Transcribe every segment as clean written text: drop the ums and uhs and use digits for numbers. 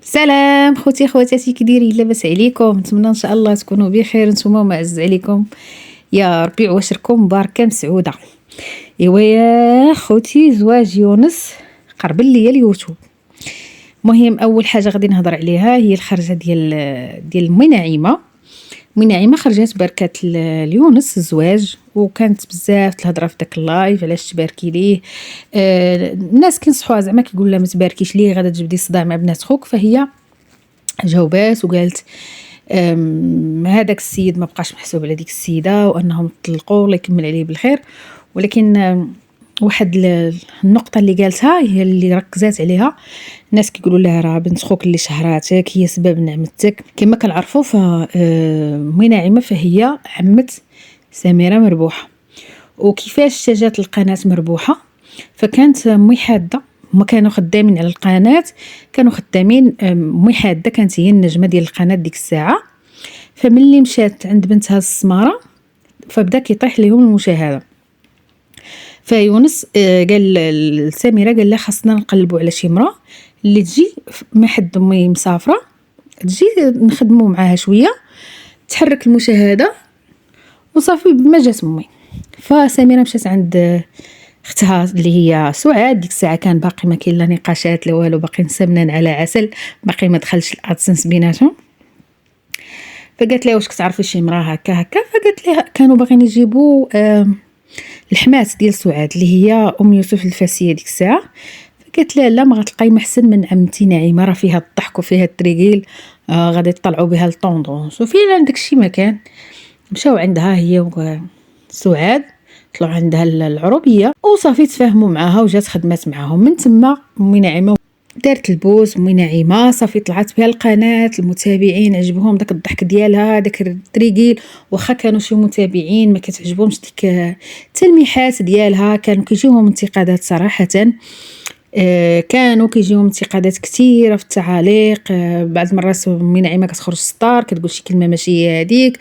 سلام خوتي خواتاتي، كي دايرين؟ لاباس عليكم؟ نتمنى ان شاء الله تكونوا بخير نتوما معز عليكم يا ربي، وعشركم مباركه مسعوده. ايوا يا خوتي، زواج يونس قرب ليا اليوتيوب. مهم اول حاجه غادي نهضر عليها هي الخرجه ديال مي نعيمه خرجات بركات ليونس الزواج، وكانت بزاف الهضره في داك اللايف علاش تباركي ليه. الناس كينصحوها زعما كيقول لها ما تباركيش ليه غادا تجبدي صداع مع بنات خوك، فهي جاوبات وقالت هذاك السيد ما بقاش محسوب على ديك السيده وانهم طلقوا، الله يكمل عليه بالخير. ولكن واحد النقطه اللي قالتها هي اللي ركزات عليها. الناس كيقولوا لها راه بنت خوك اللي شهراتك هي سبب نعمتك. كما كنعرفوا مي ناعمه فهي عمه سميره مربوحه. وكيفاش جات القناه مربوحه؟ فكانت مي حاده، هما كانوا خدامين على القناه، كانوا خدامين. مي حاده كانت هي النجمه ديال القناه ديك الساعه. فملي مشات عند بنتها السماره فبدا كيطيح لهم المشاهده. فيونس قال لسميره، قال لها خاصنا نقلبوا على شي امراه اللي تجي ما حد امي مسافره، تجي نخدموا معاها شويه تحرك المشاهده وصافي. ما جات امي. فسميره مشات عند اختها اللي هي سعاد. ديك الساعه كان باقي ما كاين لا نقاشات لا والو، باقي سمنان على عسل، باقي ما دخلش الادسنس بيناتهم. فقالت لها واش كتعرفي شي امراه هكا هكا؟ فقالت لها كانوا باغيين يجيبوا الحمات ديال سعاد اللي هي ام يوسف الفاسيه ديك الساعه. فقالت لها لا، ما غتلقاي محسن من عمتي نعيمه، راه فيها الضحك وفيها التريقيل، غادي يطلعوا بها الطوندونس. وفعلا داكشي ما كان. مشاو عندها هي وسعاد، طلعوا عندها العروبيه وصافي تفاهموا معاها وجات خدمات معاهم. من تما مي نعيمه دارت البوز. مي نعيمه صافي طلعت بها القناه، المتابعين عجبهم داك الضحك ديالها، داك التريقيل. واخا كانوا شي متابعين ما كتعجبهمش ديك التلميحات ديالها، كانوا كيجيوهم انتقادات صراحه. كانوا كيجيوهم انتقادات كثيره في التعاليق. بعض المرات مي نعيمه كتخرج ستار كتقول شي كلمه ماشي هي هذيك،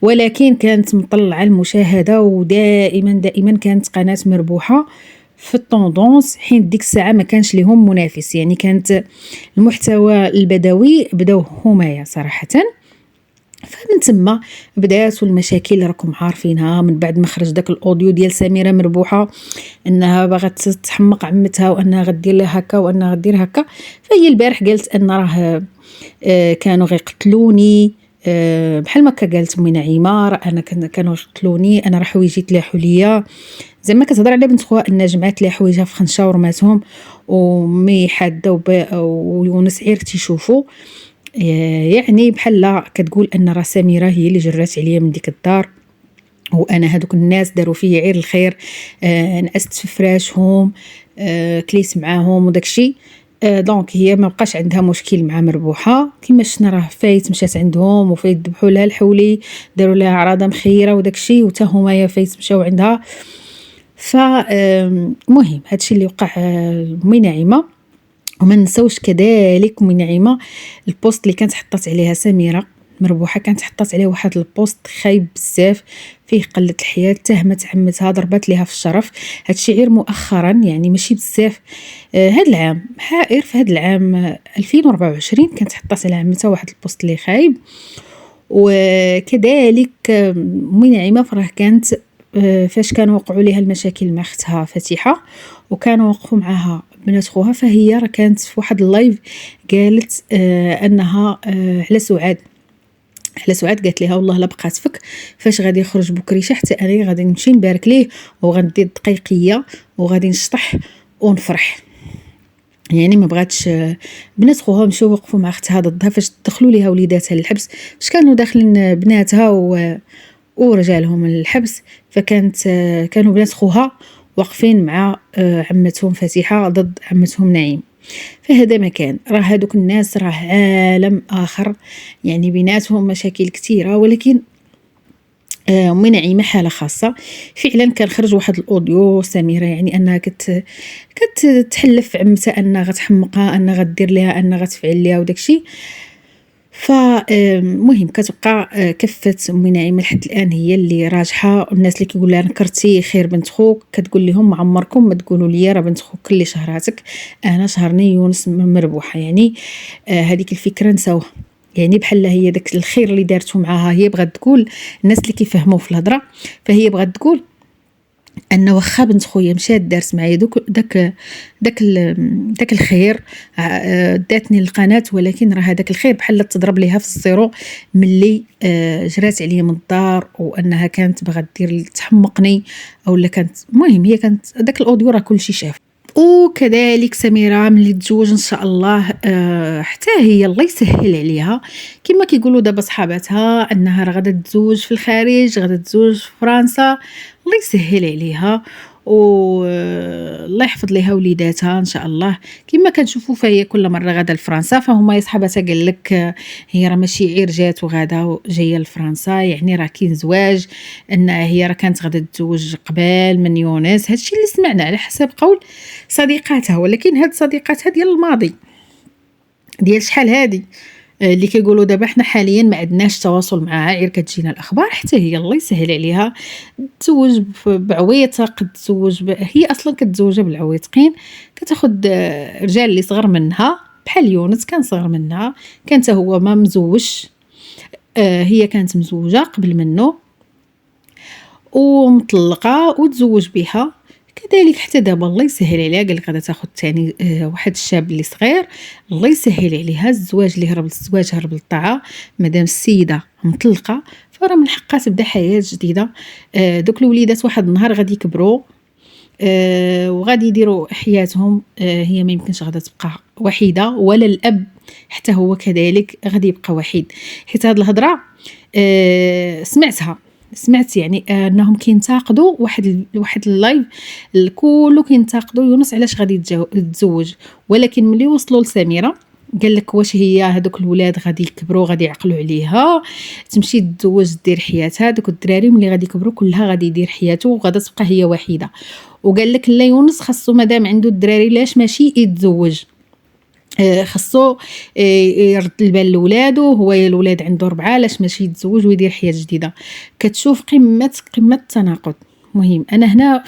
ولكن كانت مطلعه المشاهده. ودائما دائما كانت قناه مربوحه في الطوندونس، حين ديك الساعه ما كانش لهم منافس. يعني كانت المحتوى البدوي بداو همايا صراحه. فمن تما بدات المشاكل اللي راكم عارفينها. من بعد ما خرج داك الاوديو ديال سميره مربوحه انها باغا تحمق عمتها وانها غدير لها هكا وانها غدير هكا، فهي البارح قالت ان راه كانوا غيقتلوني. بحال ما قالت مي نعيمه انا كانوا يقتلوني، انا راه حويجي تلاحوا ليا. زعما كتهضر على بنت خوها ان جمعات ليها حوايجها في خنشه ورماتهم، ومي حاده ويونس عير تيشوفوا. يعني بحال كتقول ان راه سميره هي اللي جرات عليا من ديك الدار، وانا هذوك الناس داروا فيا غير الخير. نعست في فراشهم، كليت معاهم وداكشي. دونك هي ما بقاش عندها مشكل مع مربوحه. كما شفنا راه فايت مشات عندهم وفايت ذبحوا لها الحولي، داروا لها عراضه مخيره وداكشي، وتا هما يا فايت مشاو عندها. فمهم هادشي اللي وقع مي نعيمه. وما نساوش كذلك مي نعيمه البوست اللي كانت حطات عليها سميره مربوحه، كانت حطات عليه واحد البوست خايب بزاف فيه قله الحياه، تهمت عمتها، ضربت ليها في الشرف. هادشي غير مؤخرا يعني ماشي بزاف. هاد العام حائر، في هاد العام 2024 كانت حطات على عمتها واحد البوست اللي خايب. وكذلك مي نعيمه فراه كانت فاش كانوا وقعوا ليها المشاكل مع اختها فاتحه وكانوا وقفوا معها بنات خوها، فهي راه كانت في واحد اللايف قالت انها على سعاد قالت لها والله لا بقات فك، فاش غادي يخرج بكريشه حتى انا غادي نمشي نبارك ليه وغندير دقيقيه وغادي نشطح ونفرح. يعني ما بغاتش. بنات خوها مشاو وقفوا مع اختها ضدها فاش دخلوا ليها وليداتها للحبس، فاش كانوا داخلين بناتها ورجالهم الحبس. كانوا بنات خوها واقفين مع عمتهم فاتحه ضد عمتهم نعيم. فهذا مكان راه هادوك الناس راه عالم اخر، يعني بيناتهم مشاكل كثيره. ولكن مي نعيمه حاله خاصه. فعلا كان خرج واحد الاوديو سميره يعني انها كتحلف عمتها انها غتحمقها، انها غدير لها، انها غتفعل لها وداكشي. فمهم كتبقى كفة أمي نعيمة لحد الآن هي اللي راجحة. الناس اللي كيقول لها نكرتي خير بنت خوك كتقول لهم ما عمركم ما تقولوا لي راه بنت خوك كل شهراتك، أنا شهرني يونس مربوحة. يعني هذيك الفكرة نساوها. يعني بحال هي داك الخير اللي دارته معاها هي بغات تقول، الناس اللي كيفهموا في الهضره فهي بغات تقول ان واخا بنت خويا مشات دارت معايا داك الخير، داتني القناه، ولكن راه هذاك الخير بحال تضرب ليها في الزيرو ملي جرات عليا من الدار، وانها كانت باغا دير تحمقني او لا كانت. المهم هي كانت داك الاوديو راه كلشي شاف. وكذلك سميرة ملي تزوج ان شاء الله حتى هي الله يسهل عليها كما كيقولوا دابا صحاباتها انها راه غادا تزوج في الخارج، غادا تزوج في فرنسا، الله يسهل عليها والله يحفظ ليها وليداتها ان شاء الله. كما كنشوفوا فهي كل مره غادا لفرنسا، فهما صحاباتها قال لك هي راه ماشي غير جات وغادا جايه لفرنسا، يعني راه كاين زواج، ان هي راه كانت غادا تزوج قبل من يونس. هادشي اللي سمعنا على حسب قول صديقاتها، ولكن هاد صديقاتها ديال الماضي، ديال شحال هادي اللي كيقولوا دابا حنا حاليا ما عندناش تواصل معها، غير كتجينا الاخبار. حتى هي الله يسهل عليها تزوج بعويتق، تزوج هي اصلا كتزوج بالعويتقين، كتاخد رجال اللي صغر منها بحال يونس كان صغر منها، كان حتى هو ما مزوجش، هي كانت مزوجه قبل منه ومطلقه وتزوج بها. كذلك حتى دابا الله يسهل عليها، قال لك غادا تاخذ ثاني واحد الشاب اللي صغير، الله يسهل عليها. الزواج اللي هرب للزواج هرب للطاعه، مادام السيده مطلقه فراه من حقها تبدا حياه جديده. دوك الوليدات واحد النهار غادي يكبروا وغادي يديروا حياتهم، هي ما يمكنش غادا تبقى وحيده، ولا الاب حتى هو كذلك غادي يبقى وحيد. حيت هاد الهضره سمعت يعني انهم كينتقدوا واحد اللايف كله كينتقدوا يونس علاش غادي يتزوج، ولكن ملي وصلوا لسميره قال لك واش هي هذوك الولاد غادي يكبروا غادي يعقلوا عليها تمشي تتزوج دير حياتها، دوك الدراري ملي غادي يكبروا كلها غادي يدير حياته وغادا تبقى هي وحيده. وقال لك لا، يونس خاصو مادام عنده الدراري لاش ماشي يتزوج، خاصو يرد البال لولادو، هو الولاد عنده 4 لاش ماشي يتزوج ويدير حياه جديده. كتشوف قمه التناقض. مهم انا هنا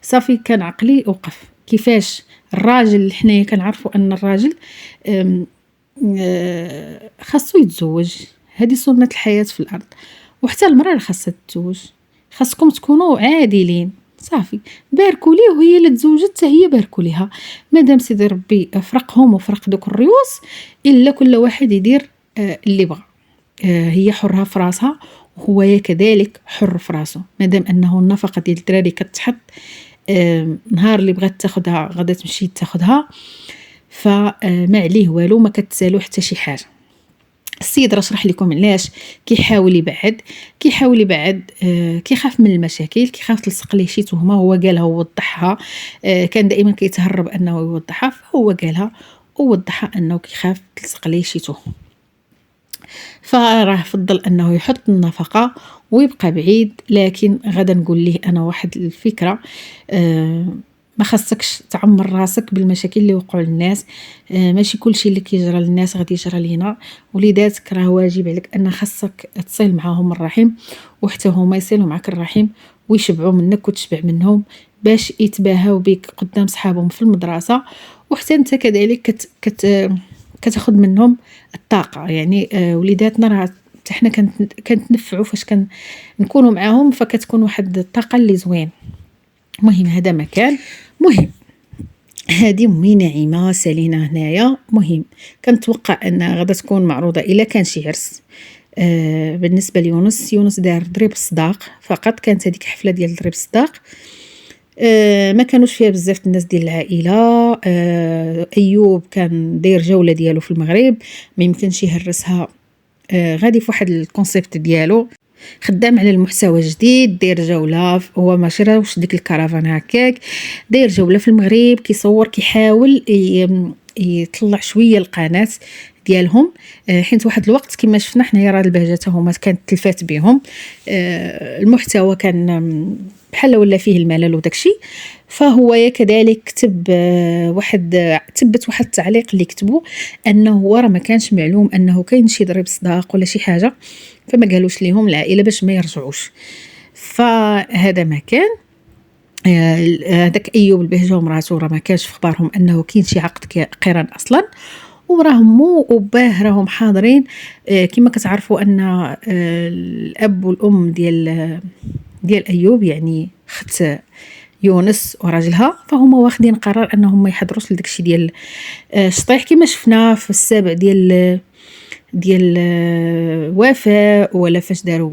صافي كان عقلي وقف كيفاش الراجل، حنايا كنعرفوا ان الراجل خاصو يتزوج، هذه سنه الحياه في الارض، وحتى المراه خاصها تتزوج. خاصكم تكونوا عادلين، صافي باركوا ليه وهي اللي تزوجت حتى هي باركوا ليها. مادام سيدي ربي فرقهم وفرق دوك الريوس، الا كل واحد يدير اللي بغى، هي حرة في راسها وهو كذلك حر في راسه. مادام انه النفقه ديال الدراري كتحط نهار اللي بغات تاخذها غادا تمشي تاخذها، فما عليه والو، ما كتسالو حتى شي حاجه. السيد راه شرح لكم علاش كيحاول يبعد، كيخاف من المشاكل، كيخاف تلصق ليه شي تهمه. هو قالها ووضحها، كان دائما كيتهرب انه يوضحها، فهو قالها ووضحها انه كيخاف تلصق ليه شي تهمه. فراه فضل انه يحط النفقه ويبقى بعيد. لكن غدا نقول ليه انا واحد الفكره، ما خاصكش تعمر راسك بالمشاكل اللي وقعوا للناس، ماشي كلشي اللي كيجرى للناس غادي يجرى لينا. وليداتك راه واجب عليك ان خاصك تصل معاهم الرحم، وحتى هما يصلوا معك الرحم ويشبعوا منك وتشبع منهم، باش يتباهاو بك قدام صحابهم في المدرسه، وحتى انت كذلك كتاخذ منهم الطاقه. يعني وليداتنا راه حنا كنتنفعوا فاش نكونوا معاهم، فكتكون واحد الطاقه اللي زوين. مهم هذا مكان مهم. هذه امي نعيمه سالينا هنايا. مهم كنتوقع ان غادا تكون معروضه الا كان شي عرس. بالنسبه ليونس دار ضريب الصداق فقط، كانت هذيك حفله ديال ضريب الصداق، ما كانوش فيها بزاف الناس ديال العائله. ايوب كان داير جوله ديالو في المغرب، ما يمكنش يهرسها، غادي في واحد الكونسيبت ديالو، خدام على المحتوى جديد، داير جوله، هو ما شراوش ديك الكرفان هكاك، داير جوله في المغرب، كيصور، كيحاول يطلع شويه القناه ديالهم. حيت واحد الوقت كما شفنا حنايا راه البهجه حتى هما كانت تلفات بهم، المحتوى كان بحال ولا فيه الملل وداكشي. فهو كذلك كتب تبت واحد التعليق اللي كتبوا انه هو راه ما كانش معلوم انه كاين شي ضريب صداق ولا شي حاجه، فما قالوش ليهم العائله باش ما يرجعوش. فهذا ما كان. هذاك ايوب البهجه ومراته راه ما كانش في اخبارهم انه كاين شي عقد قران اصلا، وراهم مو وباه راهم حاضرين. كما كتعرفوا ان الاب والام ديال ايوب يعني خت يونس وراجلها، فهما واخدين قرار انهم ما يحضروش لداكشي ديال الشطيح كما شفنا في السابع ديال وفاء، ولا فاش داروا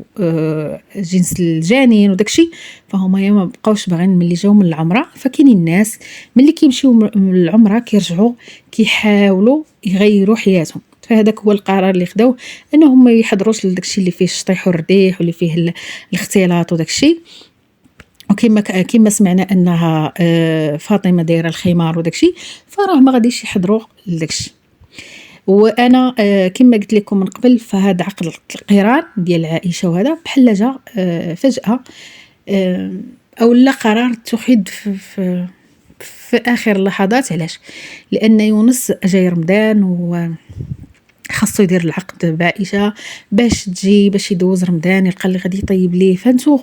جنس الجنين وداكشي. فهما ما بقاوش باغيين ملي جاو من العمره. فكاينين الناس ملي كيمشيو من العمره كيرجعوا كيحاولوا يغيروا حياتهم. فهذاك هو القرار اللي خداو، انهم ما يحضروش لداكشي اللي فيه الشطيح والرديح واللي فيه الاختلاط وداكشي. وكما سمعنا انها فاطمه دايره الخمار وداكشي، فراه ما غاديش يحضروا لداكشي. وانا كما قلت لكم من قبل، فهذا عقد القران ديال عائشه وهذا بحال جا فجاه، او لا قرار اتخذ في اخر اللحظات. علاش؟ لان يونس جاي رمضان و خاصو يدير العقد بعائشه باش تجي باش يدوز رمضان، يلقى اللي غادي يطيب ليه. فانتو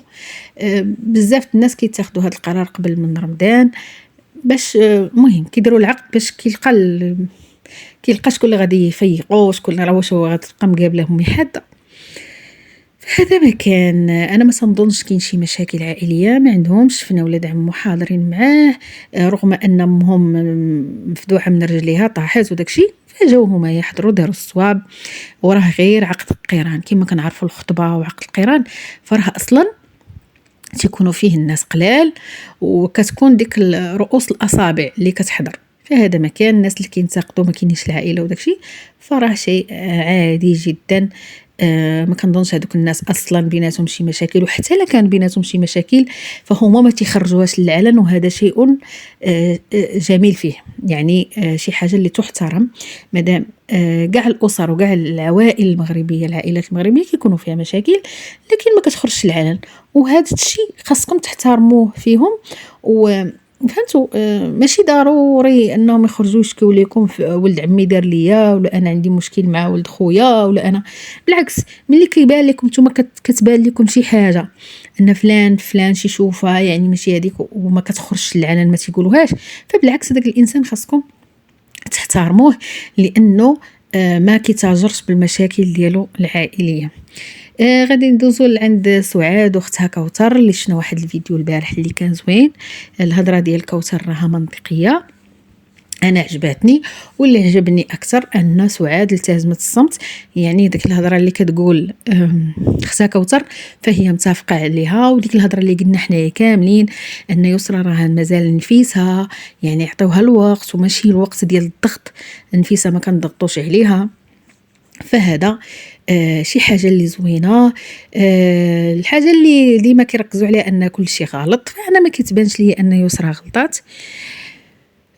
بزاف الناس كيتاخذوا هذا القرار قبل من رمضان باش مهم كيديروا العقد باش كيلقى شكون اللي غادي يفيقوا، شكون راه واش غتبقى مقابلهم حاده. هذا ما كان. انا ما تنظنش كاين شي مشاكل عائليه، ما عندهمش. شفنا ولاد عمو حاضرين معاه رغم ان امهم مفدوعه من رجليها طاحت وداكشي، فجاو هما يحضروا داروا الصواب. وراه غير عقد القران كما كنعرفوا الخطبه وعقد القران، فراه اصلا تيكونوا فيه الناس قلال وكتكون ديك رؤوس الاصابع اللي كتحضر. فهذا ما كان. الناس اللي كينتقدوا ما كاينيش العائله وداكشي، فراه شيء عادي جدا. ما كنظنش هذوك الناس اصلا بيناتهم شي مشاكل، وحتى لا كان بيناتهم شي مشاكل فهما ما تيخرجوهاش للعلن، وهذا شيء جميل فيه. يعني شي حاجه اللي تحترم مادام كاع الاسر وكاع العوائل المغربيه العائلات المغربيه كيكونوا فيها مشاكل لكن ما كتخرجش للعلن، وهذا الشيء خاصكم تحترموه فيهم. فهمتوا؟ ماشي ضروري انهم يخرجوا يشكيو لكم ولد عمي دار ليا، ولا انا عندي مشكل مع ولد خويا، ولا انا بالعكس. ملي كيبان لكم نتوما كتبان لكم شي حاجه ان فلان شي شوفه يعني ماشي هذيك وما كتخرجش للعلن ما تيقولوهاش، فبالعكس داك الانسان خاصكم تحترموه لانه ما كيتاجرش بالمشاكل ديالو العائليه. غادي ندوزو عند سعاد واختها كوثر اللي شفنا واحد الفيديو البارح اللي كان زوين. الهضره ديال كوثر راها منطقيه، انا عجبتني. واللي عجبني اكثر ان سعاد التزمت الصمت. يعني ديك الهضره اللي كتقول اختها كوثر فهي متفقه عليها، وديك الهضره اللي قلنا حنايا كاملين ان يسرى راه مازال نفيسها، يعني يعطيوها الوقت وماشي الوقت ديال الضغط. نفيسه ما كنضغطوش عليها. فهذا شي حاجه اللي زوينه. الحاجه اللي ديما كيركزوا عليها ان كل شيء غلط، فانا ما كتبانش لي ان يسرى غلطات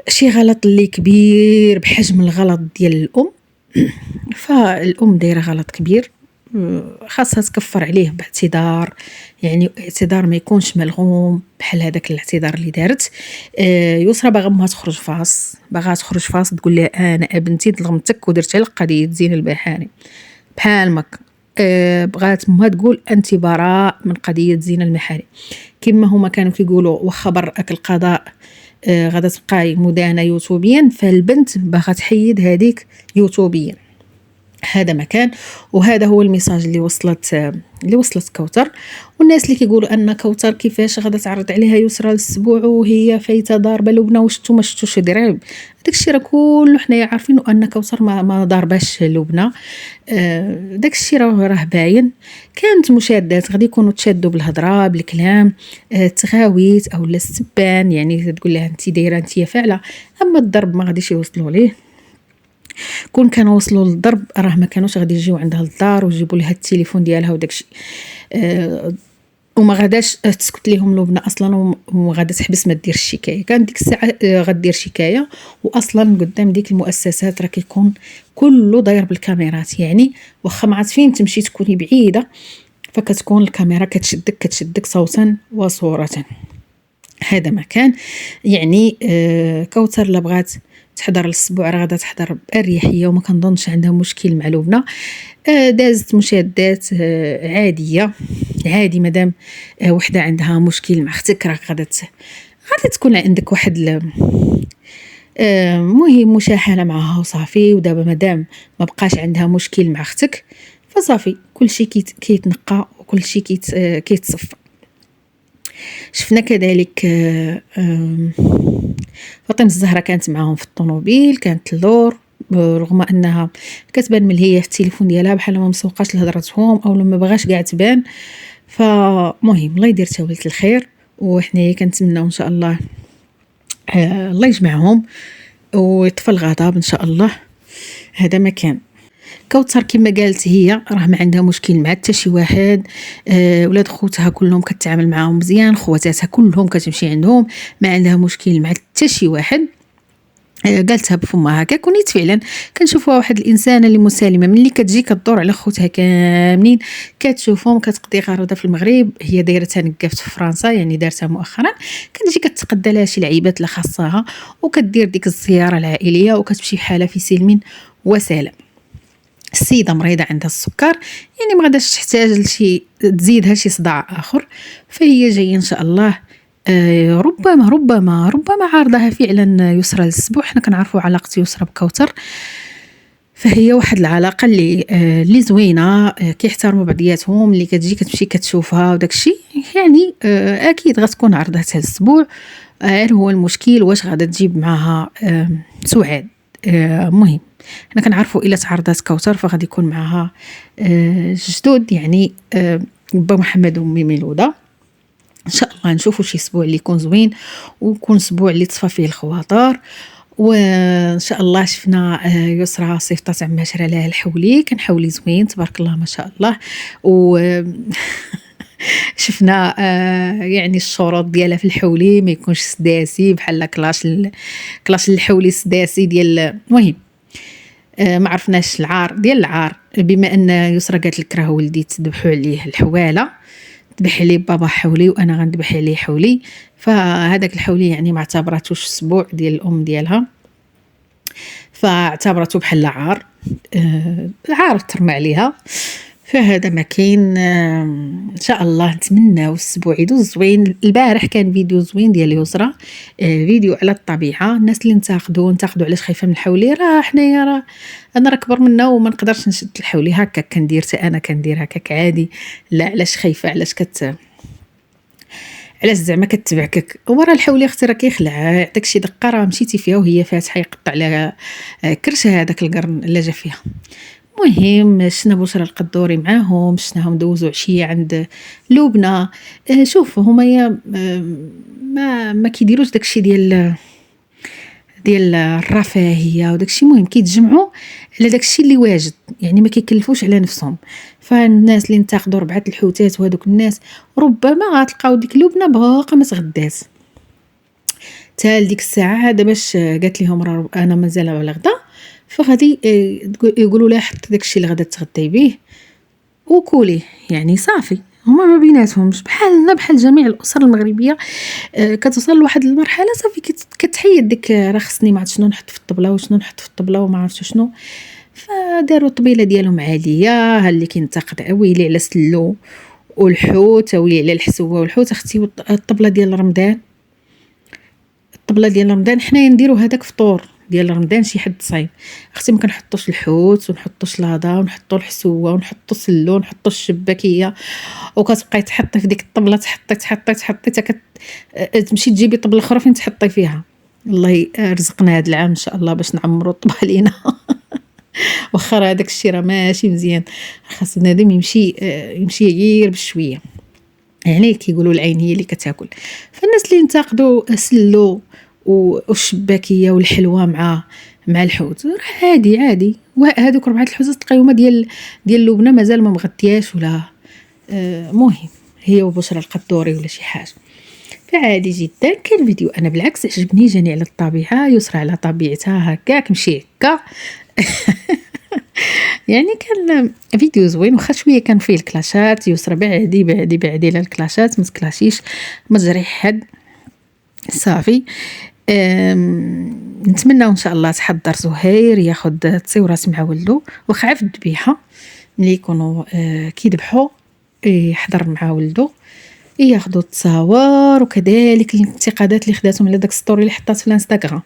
شي غلط اللي كبير بحجم الغلط ديال الام. فالام دايره غلط كبير خاصها تكفر عليه باعتذار، يعني اعتذار ما يكونش ملغوم بحال هذاك الاعتذار اللي دارت. يسرى باغا امها تخرج فاس، باغا تخرج فاس تقول لها انا بنتي ظلمتك ودرت على قضيه زين البحاري بحال مك. بغات امها تقول انت براء من قضيه زين المحاري، كما هما كانوا كيقولوا واخا برأك القضاء غادا تبقى مدانه يوتيوبيا، فالبنت باغا تحيد هذيك يوتيوبيا. هذا مكان، وهذا هو الميساج اللي وصلت كوثر. والناس اللي كيقولوا ان كوثر كيفاش غادا تعرض عليها يسرى الاسبوع وهي فايته ضاربه لبنى وشتو ما شفتوش درعب، داكشي راه كله حنايا عارفينه ان كوثر ما ضارباش لبنى. داكشي راه باين. كانت مشادات غادي يكونوا تشادوا بالهضره بالكلام، تغاويت او السبان، يعني تقول لها انت دايره انت فاعله، اما الضرب ما غاديش يوصلوا ليه. كون كانوا وصلوا للضرب راه ما كانوش غادي يجيو عندها للدار ويجيبوا لها التليفون ديالها وداكشي. وما غاداش تسكت ليهم لبنى اصلا، وما غادا تحبس ما دير الشكايه. كان ديك الساعه غدير شكايه، واصلا قدام ديك المؤسسات راه كيكون كله داير بالكاميرات، يعني واخا ما عرفت فين تمشي تكوني بعيده فكتكون الكاميرا كتشدك صوتا وصوره. هذا ما كان يعني كوثر لا بغات تحضر الاسبوع راه غادا تحضر باريحيه، وما كنظنش عندها مشكل مع لبنى. دازت مشادات عاديه، عادي مادام وحده عندها مشكل مع اختك راه غادا تكون عندك واحد مهم مشاحنه معها وصافي. ودابا مادام ما بقاش عندها مشكل مع اختك فصافي كلشي كيتنقى وكلشي كيتصفى. شفنا كذلك فاطمه الزهراء كانت معاهم في الطوموبيل، كانت اللور، رغم انها كتبان من هي في التليفون ديالها بحال ما مسوقاش لهضرتهم او لما بغاش كاع تبان. فمهم الله يدير تاولة الخير، وحنايا كنتمناو ان شاء الله الله يجمعهم ويطفى الغضب ان شاء الله. هذا ما كان. كوثر كما قالت هي راه ما عندها مشكل مع حتى شي واحد، ولاد خوتها كلهم كتعامل معاهم مزيان، خواتاتها كلهم كتمشي عندهم، ما عندها مشكل مع حتى شي واحد. قالتها بفمها هكاك، ونيت فعلا كنشوفوها واحد الانسانه اللي مسالمه، ملي كتجي كدور على خوتها كاملين كتشوفهم، كتقضي غرضها في المغرب، هي دايرتها نقافت في فرنسا يعني دارتها مؤخرا، كتجي كتقدى لها شي لعيبات اللي خاصها وكدير ديك الزياره العائليه وكتمشي بحالها في سلم وسلام. السيده مريضه عندها السكر، يعني ما غاداش تحتاج لشي تزيدها شي صداع اخر، فهي جايه ان شاء الله. ربما عارضها فعلا يسرى الاسبوع. حنا كنعرفوا علاقه يسرى بكوثر، فهي واحد العلاقه اللي زوينه، كيحترموا بعضياتهم، اللي كتجي كتمشي كتشوفها وداك الشيء، يعني اكيد غتكون عرضتها الاسبوع. غير هو المشكل واش غادا تجيب معها سعاد. مهم حنا كنعرفوا الا تعرضت كوثر فغادي يكون معها جدود، يعني با محمد وامي ميلوده. ان شاء الله نشوفوا شي اسبوع اللي يكون زوين، ويكون اسبوع اللي تصفى فيه الخواطر. وان شاء الله شفنا يسرى صيفطات عمها شرا لها الحولي، كان حولي زوين تبارك الله ما شاء الله. و شفنا يعني الشروط ديالها في الحولي ما يكونش سداسي بحال كلاش الحولي سداسي ديال. المهم ما عرفناش العار ديال العار، بما ان يسرى قالت لك راه ولدي تذبحوا عليه الحواله، ذبح لي بابا حولي وانا غنذبح عليه حولي، فهذاك الحولي يعني ما اعتبراتوش اسبوع ديال الام ديالها، فاعتبرته بحال عار، عار ترمى عليها. فهذا ما كاين. ان شاء الله نتمناو الاسبوع يدوز زوين. البارح كان فيديو زوين ديال يسرى، فيديو على الطبيعه. الناس اللي نتاخذوا علاش خايفه من الحولي، راه حنايا راه انا كبر منا وما نقدرش نشد الحولي هكا، كندير حتى انا كندير هكاك عادي. لا علاش خايفه، علاش زعما كتبعكك؟ ورا الحولي اختي راه كيخلع، يعطيك شي دقه راه مشيتي فيها وهي فاتحه يقطع على كرشه هذاك القرن اللي جا فيها. مهم شنا بشرى القدوري معاهم، شناهم دوزوا عشيه عند لبنى. شوف هما ما كيديروش داكشي ديال الرفاهيه وداكشي. مهم كيتجمعوا على داكشي اللي واجد، يعني ما كيكلفوش على نفسهم. فالناس اللي نتاخذوا 4 الحوتات وهذوك الناس ربما غتلقاو ديك لبنى باقا ما تغداش حتى لديك الساعه هذا، باش قالت لهم راه انا مازال على الغدا، فغادي يقولوا لها حط داكشي اللي غادا تغداي به وكولي، يعني صافي. هما ما بيناتهمش بحالنا بحال جميع الاسر المغربيه. كتوصل لواحد المرحله صافي كتحيد ديك راه خصني ما عرفت شنو نحط في الطبله وشنو نحط في الطبله وما عرفت شنو. فداروا الطبيله ديالهم عاليه، ها اللي كينتقد اويلي على سلو والحوت، اويلي على الحسوه والحوت. اختي الطبله ديال رمضان حنايا نديروا هذاك فطور ديال رمضان شي حد صايم. اختي ما كنحطوش الحوت ونحطوش لاضه ونحطوا الحسوه ونحطوا السلو ونحطوا الشباكيه، وكتبقاي تحطي في ديك الطبله تحطي تمشي تجيبي طبله اخرى فين تحطي فيها. الله يرزقنا هذا العام ان شاء الله باش نعمروا الطبله لينا. واخا هذاك الشيء راه ماشي مزيان، خاص بنادم يمشي غير بشويه، يعني كيقولوا العين هي اللي كتاكل. فالناس اللي ينتقدوا سلو والشباكيه والحلوه مع الحوت راه عادي. وهذوك 4 الحوتات تلقايهما ديال لبنى مازال ما مغطياش ولا. مهم هي وبشرى القدوري ولا شي حاجه. فعادي جدا. كان فيديو انا بالعكس عجبني، جاني على الطبيعه، يسرى على طبيعتها هكاك، مشي هكا. يعني كان فيديو زوين، واخا شويه كان فيه الكلاشات. يسرى بعدي بعدي بعدي على الكلاشات، ما تكلاشيش، ما تجريح حد، صافي. نتمنى ان شاء الله تحضر زهير ياخذ تصويرات مع ولده، واخا عرف الذبيحه ملي يكونوا كيذبحوا يحضر مع ولده ياخذوا التصاور، وكذلك الانتقادات اللي خداتهم على داك ستوري اللي حطات في الانستغرام.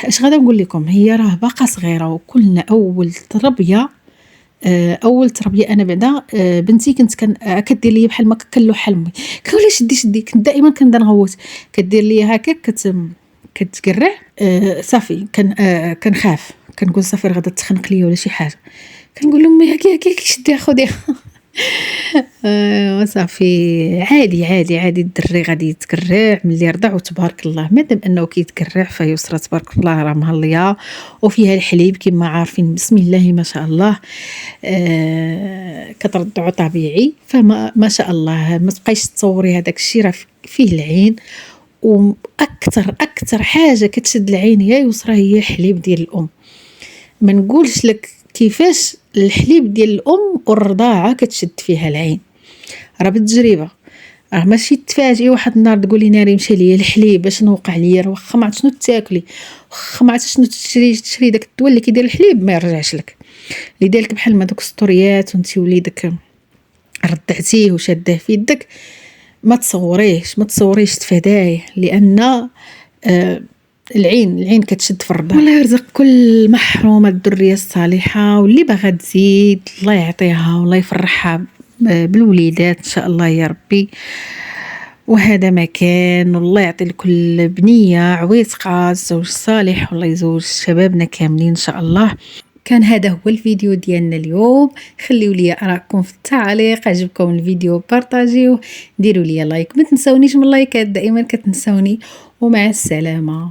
اش غادا نقول لكم، هي راه باقا صغيره، وكلنا اول تربيه انا بعدا بنتي كنت كدير لي بحال ما كنلوح امي، كنقول لها شدي كنت دائما كنبدا نغوت، كدير لي هكاك كتقرع. صافي كنخاف، كنقول صافي غادا تخنق ليا ولا شي حاجه، كنقول لامي هكاك شديها خديها. وصافي عادي الدري غادي يتكرع ملي رضع، وتبارك الله مادام انه كيتكرع فيسرى تبارك الله راه مهليه وفيها الحليب كما عارفين، بسم الله ما شاء الله. كترضعوا طبيعي، فما ما شاء الله ما تبقايش تصوري هذاك الشيء، راه فيه العين. واكثر حاجه كتشد العين يا يسرى هي الحليب ديال الام. ما نقولش لك كيفاش الحليب ديال الام والرضاعه كتشد فيها العين، راه بالتجربه. راه ماشي تفاجئي واحد النهار تقولي ناري مشى ليا الحليب باش نوقع ليا، راه واخا ما عرفت شنو تاكلي، واخا ما عرفت شنو تشري داك الدواء اللي كيدير الحليب ما يرجعش لك، اللي دالك بحال ما دوك السطوريات وانت وليدك رضعتيه وشاده في يدك. ما تصوريش تفادايه، لان العين كتشد في الرضاعه. والله يرزق كل محرومه الذريه الصالحه، واللي باغا تزيد الله يعطيها والله يفرحها بالوليدات ان شاء الله يا ربي. وهذا ما كان، والله يعطي لكل بنيه عويتقه الزوج الصالح، والله يزوج شبابنا كاملين ان شاء الله. كان هذا هو الفيديو ديالنا اليوم. خليوا لي آراءكم في التعليق، عجبكم الفيديو بارطاجيوه، ديروا لي لايك، ما تنسونيش من اللايكات، دائما كتنسوني. ومع السلامه.